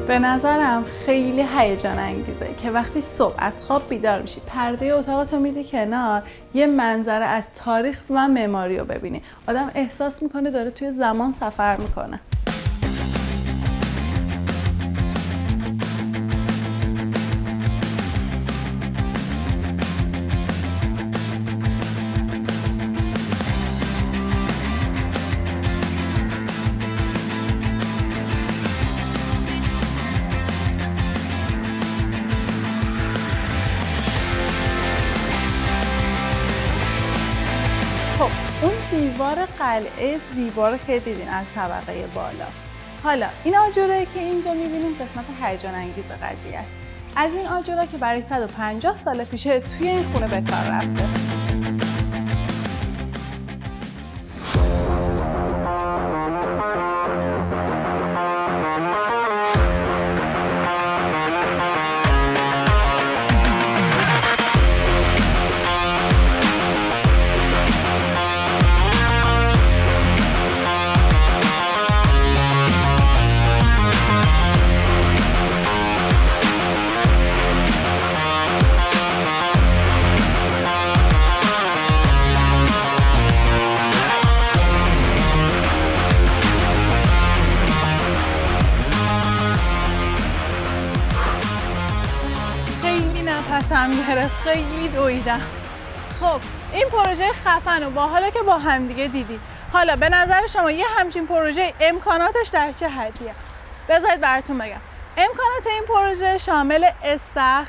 به نظرم خیلی هیجان انگیزه که وقتی صبح از خواب بیدار میشی، پرده اتاقتو میدی کنار، یه منظره از تاریخ و معماری رو ببینی. آدم احساس میکنه داره توی زمان سفر میکنه. خب اون دیوار قلعه زیبا رو که دیدین از طبقه بالا. حالا این آجرایی که اینجا میبینیم قسمت هیجان انگیز قضیه است. از این آجرها که برای 150 سال پیشه توی این خونه به کار رفته. نفسم گرفت، خیلی دویدم. خب این پروژه خفن و باحاله که با همدیگه دیدی. حالا به نظر شما یه همچین پروژه امکاناتش در چه حدیه؟ بذارید براتون بگم. امکانات این پروژه شامل استخر،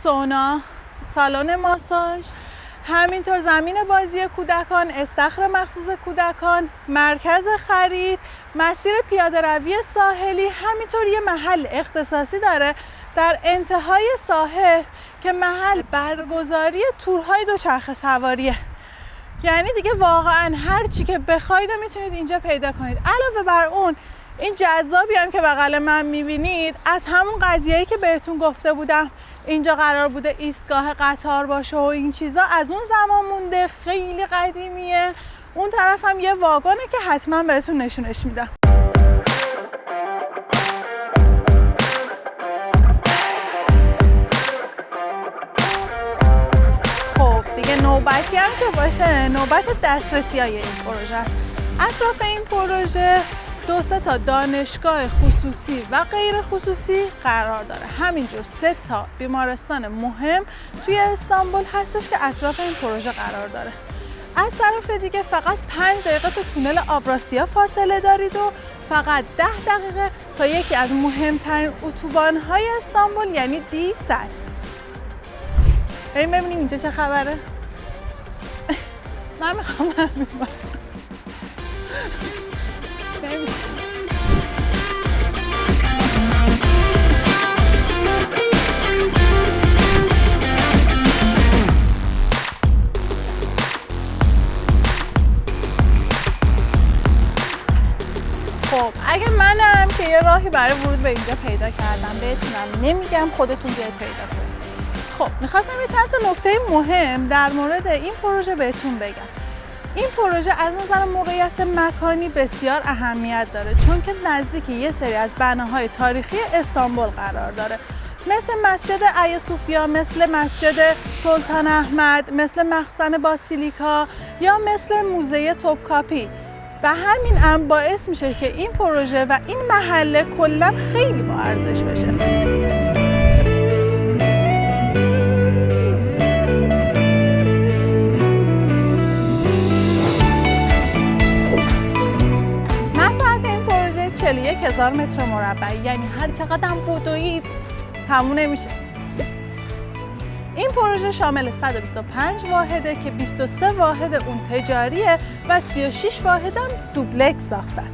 سونا، سالن ماساژ، همینطور زمین بازی کودکان، استخر مخصوص کودکان، مرکز خرید، مسیر پیاده روی ساحلی، همینطور یه محل اختصاصی داره در انتهای ساحل که محل برگزاری تورهای دوچرخه سواریه. یعنی دیگه واقعا هر چی که بخواید میتونید اینجا پیدا کنید. علاوه بر اون این جذابی هم که بغل من میبینید از همون قضیه‌ای که بهتون گفته بودم اینجا قرار بوده ایستگاه قطار باشه و این چیزا از اون زمان مونده، خیلی قدیمیه. اون طرف هم یه واگنه که حتما بهتون نشونش میدم. دیگه نوبتی هم که باشه نوبت دسترسی های این پروژه است. اطراف این پروژه 2 تا دانشگاه خصوصی و غیر خصوصی قرار داره. همینجور 3 تا بیمارستان مهم توی استانبول هستش که اطراف این پروژه قرار داره. از طرف دیگه فقط 5 دقیقه تا تونل آبراسیا فاصله دارید و فقط 10 دقیقه تا یکی از مهمترین اتوبان‌های استانبول یعنی D100. بریم ببینیم اینجا چه خبره. من میخوام خب اگه منم که یه راهی برای ورود به اینجا پیدا کردم بهتونم نمیگم، خودتون بیاید پیدا کنید. خب میخواستم یه چند تا نکته مهم در مورد این پروژه بهتون بگم. این پروژه از نظر موقعیت مکانی بسیار اهمیت داره چون که نزدیک یه سری از بناهای تاریخی استانبول قرار داره، مثل مسجد ایا صوفیا، مثل مسجد سلطان احمد، مثل مخزن باسیلیکا یا مثل موزه توپکاپی و همین هم باعث میشه که این پروژه و این محله کلا خیلی با ارزش بشه. مساحت این پروژه 41,000 متر مربعی، یعنی هر چقدر هم بدوید تموم نمیشه. این پروژه شامل 125 واحده که 23 واحد اون تجاریه و 36 واحد هم دوبلکس ساختن.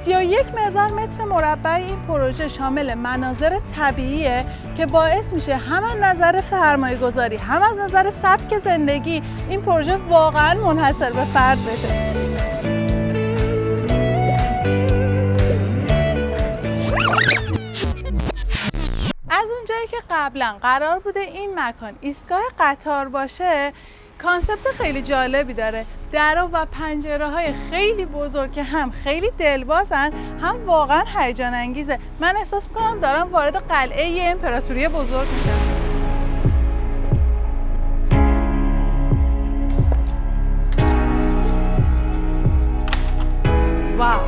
31,000 متر مربع این پروژه شامل مناظر طبیعیه که باعث میشه هم از نظر سرمایه گذاری هم از نظر سبک زندگی این پروژه واقعا منحصر به فرد بشه. از اونجایی که قبلا قرار بوده این مکان ایستگاه قطار باشه، کانسپت خیلی جالبی داره. درها و پنجره‌های خیلی بزرگ که هم خیلی دلبازن هم واقعا هیجان انگیزه. من احساس می‌کنم دارم وارد قلعه یه امپراتوری بزرگ میشم. واو،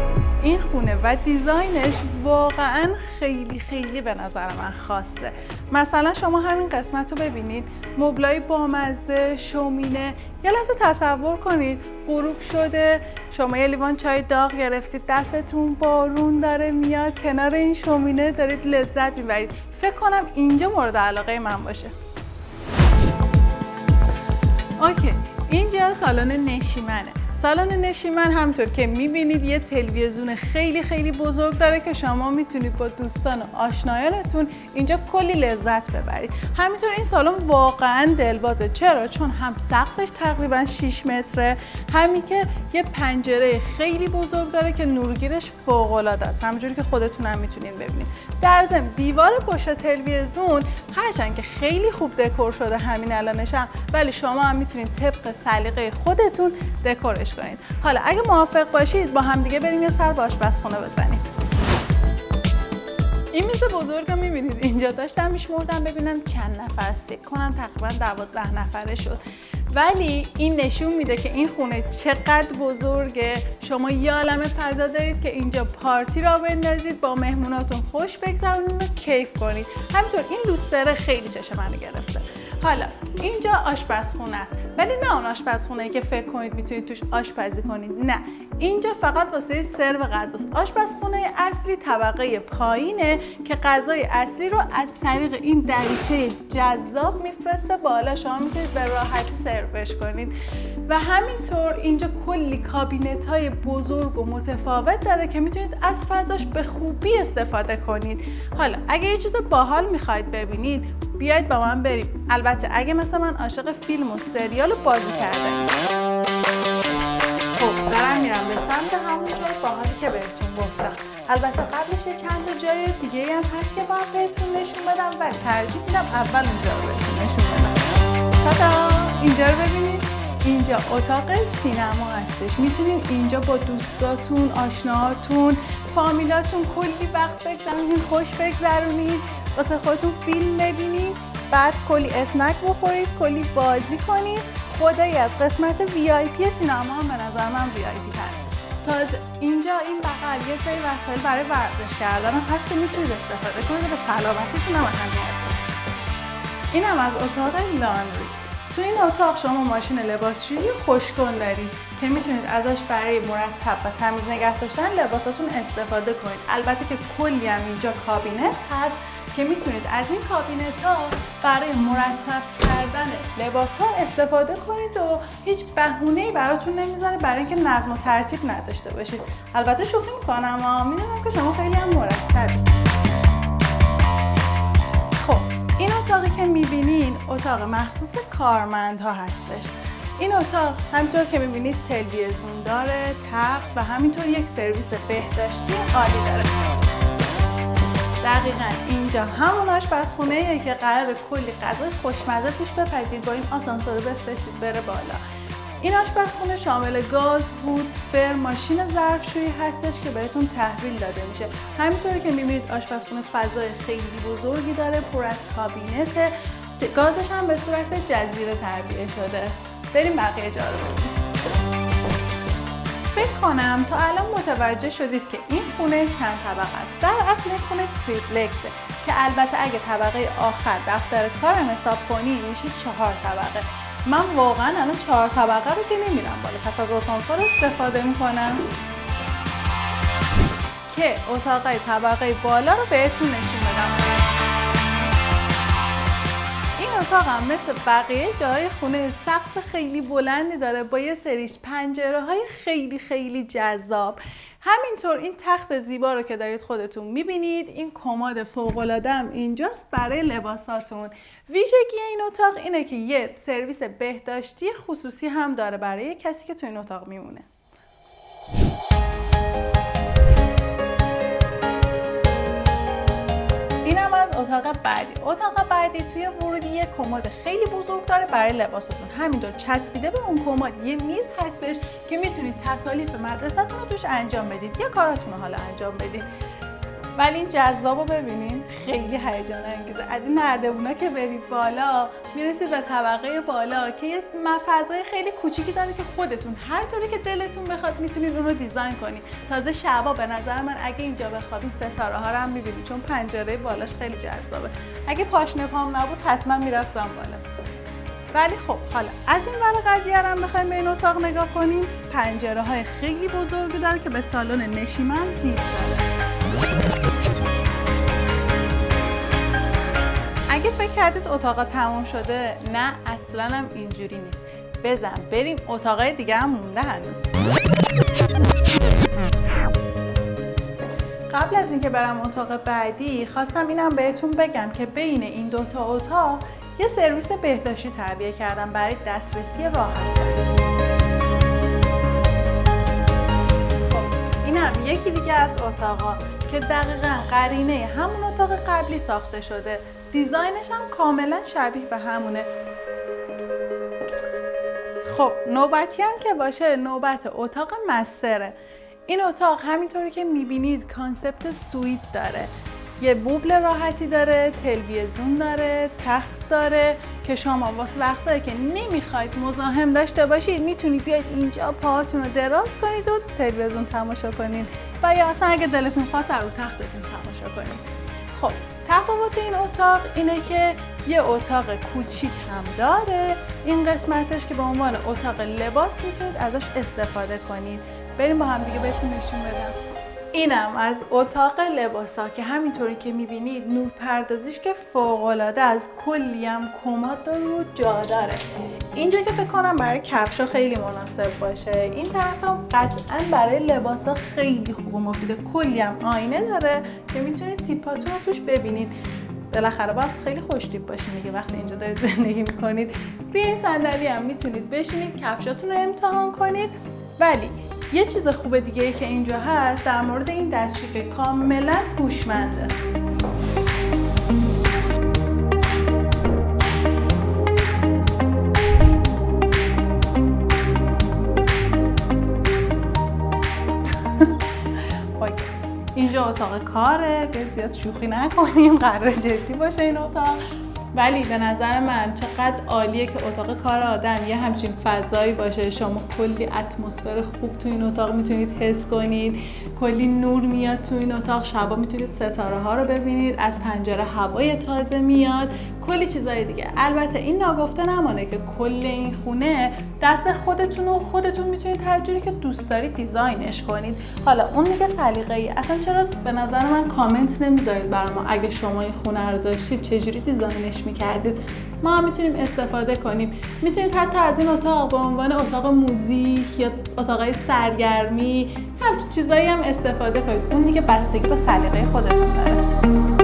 این خونه و دیزاینش واقعا خیلی به نظر من خاصه. مثلا شما همین قسمت رو ببینید، مبلای بامزه، شومینه. یه لحظه تصور کنید غروب شده، شما یه لیوان چای داغ گرفتید دستتون، بارون داره میاد، کنار این شومینه دارید لذت میبرید. فکر کنم اینجا مورد علاقه من باشه. اوکی، اینجا سالن نشیمنه. سالن نشیمن همطور که میبینید یه تلویزیون خیلی بزرگ داره که شما میتونید با دوستان و آشنایانتون اینجا کلی لذت ببرید. همینطور این سالن واقعا دلبازه. چرا؟ چون هم سقفش تقریبا 6 متره، همین که یه پنجره خیلی بزرگ داره که نورگیرش فوق‌العاده است، همونجوری که خودتون هم میتونید ببینید. در ضمن دیوار پشت تلویزیون هرچند که خیلی خوب دکور شده همین الانش هم، ولی شما هم میتونید طبق سلیقه خودتون دکورش کنید. حالا اگه موافق باشید با هم دیگه بریم یه سر به آشپزخونه بزنیم. این میز بزرگ رو میبینید اینجا، داشتم میشمردم ببینم چند نفر است. فکر کنم تقریبا 12 نفره شد. ولی این نشون میده که این خونه چقدر بزرگه. شما یه عالمه فضا دارید که اینجا پارتی را بندازید، با مهموناتون خوش بگذرونید و کیف کنید. همینطور این لوستره خیلی چشم منو گرفته. حالا اینجا آشپزخونه است، ولی نه اون آشپزخونه‌ای که فکر کنید میتونید توش آشپزی کنید. نه، اینجا فقط واسه سرو غذاست. آشپزخونه اصلی طبقه پایینه که غذای اصلی رو از طریق این دریچه جذاب میفرسته بالا، شما میتونید به راحتی سروش کنید. و همینطور اینجا کلی کابینت‌های بزرگ و متفاوت داره که میتونید از فضاش به خوبی استفاده کنید. حالا اگه یه چیز باحال میخواید ببینید بیاید با من بریم. البته اگه مثلا من عاشق فیلم و سریال و بازی کردنی. خب دارم میرم به سمت همون جای باحالی که بهتون گفتم. البته قبلش چند تا جای دیگه هم هست که باید بهتون نشون بدم، ولی ترجیح میدم اول اونجا رو بهتون نشون بدم. تاتا، اینجا رو ببینید. اینجا اتاق سینما هستش. میتونین اینجا با دوستاتون، آشناهاتون، فامیلاتون کلی وقت بگذرونید، خوش بگذرونید، واسه خودتون فیلم ببینید، بعد کلی اسنک بخورید، کلی بازی کنید. خدایی از قسمت VIP سینما هم به نظر من VIP تره. تازه اینجا این بغل یه سری وسایل برای ورزش کردن هم هست که میتونید استفاده کنید، به سلامتیتون هم اهمیت بدید. اینم از اتاق لاندری. تو این اتاق شما ماشین لباسشویی خوشگل دارید که میتونید ازش برای مرتب و تمیز نگه داشتن لباساتون استفاده کنید. البته که کلی هم اینجا کابینت هست که میتونید از این کابینت ها برای مرتب کردن لباس ها استفاده کنید و هیچ بهونه‌ای براتون نمیذاره برای اینکه نظم و ترتیب نداشته باشید. البته شوخی میکنم اما میدونم که شما خیلی هم مرتبید. خب این اتاقی که میبینین اتاق مخصوص کارمندها هستش. این اتاق همینطور که میبینید تلویزیون داره، تخت و همینطور یک سرویس بهداشتی عالی داره. دقیقاً اینجا همون آشپزخونه‌ایه که قراره کلی غذای خوشمزه توش بپزید، با این آسانسور بفرستید بره بالا. این آشپزخونه شامل گاز، هوت، فر، ماشین ظرفشویی هستش که بهتون تحویل داده میشه. همینطوری که میبینید آشپزخونه فضای خیلی بزرگی داره، پر از کابینته. گازش هم به صورت جزیره تعبیه شده. بریم بقیه جا رو ببینیم. فکر کنم تا الان متوجه شدید که این خونه چند طبقه است. در اصل این خونه تریپلکسه که البته اگه طبقه آخر دفتر کارم حساب کنی میشه 4 طبقه. من واقعا الان 4 طبقه رو که نمیرم بالا، پس از آسانسور استفاده میکنم که اتاق طبقه بالا رو بهتون نشون بدم. این اتاق هم مثل بقیه جای خونه سقف خیلی بلندی داره با یه سریش پنجره‌های خیلی جذاب. همینطور این تخت زیبا رو که دارید خودتون میبینید، این کمد فوق‌العاده هم اینجاست برای لباساتون. ویژگی این اتاق اینه که یه سرویس بهداشتی خصوصی هم داره برای کسی که تو این اتاق میمونه. اینم از اتاق بعدی. اتاق بعدی توی ورودی یه کمد خیلی بزرگ داره برای لباساتون. همینطور چسبیده به اون کمد یه میز هستش که میتونید تکالیف مدرسه‌تون رو توش انجام بدید یا کاراتون رو حالا انجام بدید. ولی این جذابو ببینین، خیلی هیجان انگیزه. از این نردبونا که برید بالا میرسید به طبقه بالا که یه فضای خیلی کوچیکی داره که خودتون هر طوری که دلتون بخواد میتونید اون رو دیزاین کنید. تازه شبا به نظر من اگه اینجا بخوابین ستاره ها رو هم میبینید چون پنجره بالاش خیلی جذابه. اگه پاشنه پام نبود حتما میرفتم بالا. ولی خب حالا از این ور قضیه هم بخوایم به این اتاق نگاه کنیم، پنجره های خیلی بزرگی داره که به سالن نشیمن دید داره. اگه فکر کردید اتاق تموم شده، نه اصلا هم اینجوری نیست. بزن بریم اتاقای دیگه هم مونده هنوز. قبل از اینکه برم اتاق بعدی خواستم اینم بهتون بگم که بین این دوتا اتاق یه سرویس بهداشتی تعبیه کردم برای دسترسی راحت. خب اینم یکی دیگه از اتاقا که دقیقاً قرینه همون اتاق قبلی ساخته شده. دیزاینش هم کاملا شبیه به همونه. خب نوبتی هم که باشه نوبت اتاق مستره. این اتاق همینطوری که میبینید کانسپت سویت داره. یه بوبل راحتی داره، تلویزیون داره، تخت داره که شما واسه وقتایی که نمیخواید مزاحم داشته باشید میتونید بیاید اینجا پاهاتون رو دراز کنید و تلویزیون تماشا کنید و یا اصلا اگه دلتون خواست رو تختتون تماشا کنید. خب تفاوت این اتاق اینه که یه اتاق کوچیک هم داره. این قسمتش که به عنوان اتاق لباس میتونید ازش استفاده کنید. بریم با هم دیگه بهتون نشون بدم. اینم از اتاق لباسا که همینطوری که میبینید نور پردازیش که فوق‌العاده از کلی هم کمد داره و جا داره. اینجا که فکر کنم برای کفشا خیلی مناسب باشه. این طرف هم قطعا برای لباسا خیلی خوب و مفیده. کلی هم آینه داره که میتونید تیپاتون رو توش ببینید. بالاخره باید خیلی خوش تیپ باشین دیگه وقتی اینجا دارید زندگی میکنید. روی این صندلی هم میتونید بشینید کفشاتون رو امتحان کنید. ولی یه چیز خوب دیگه ای که اینجا هست در مورد این دستشویی که کاملا هوشمنده. اینجا اتاق کاره، به زیاد شوخی نکنیم، قرار جدی باشه این اتاق. ولی به نظر من چقدر عالیه که اتاق کار آدم یه همچین فضایی باشه. شما کلی اتمسفر خوب تو این اتاق میتونید حس کنید، کلی نور میاد تو این اتاق، شبا میتونید ستاره ها رو ببینید، از پنجره هوای تازه میاد، کلی چیزای دیگه. البته این ناگفته نمانه که کل این خونه دست خودتون میتونید هر جوری که دوست دارید دیزاینش کنید. حالا اون دیگه سلیقه‌ای. اصلا چرا به نظر من کامنت نمیذارید برای ما اگه شما این خونه رو داشتید چجوری دیزاینش میکردید؟ ما هم میتونیم استفاده کنیم. میتونید حتی از این اتاق به عنوان اتاق موزیک یا اتاقای سرگرمی همچین چیزایی هم استفاده کنید. اون دیگه بستگی به سلیقه خودتون داره.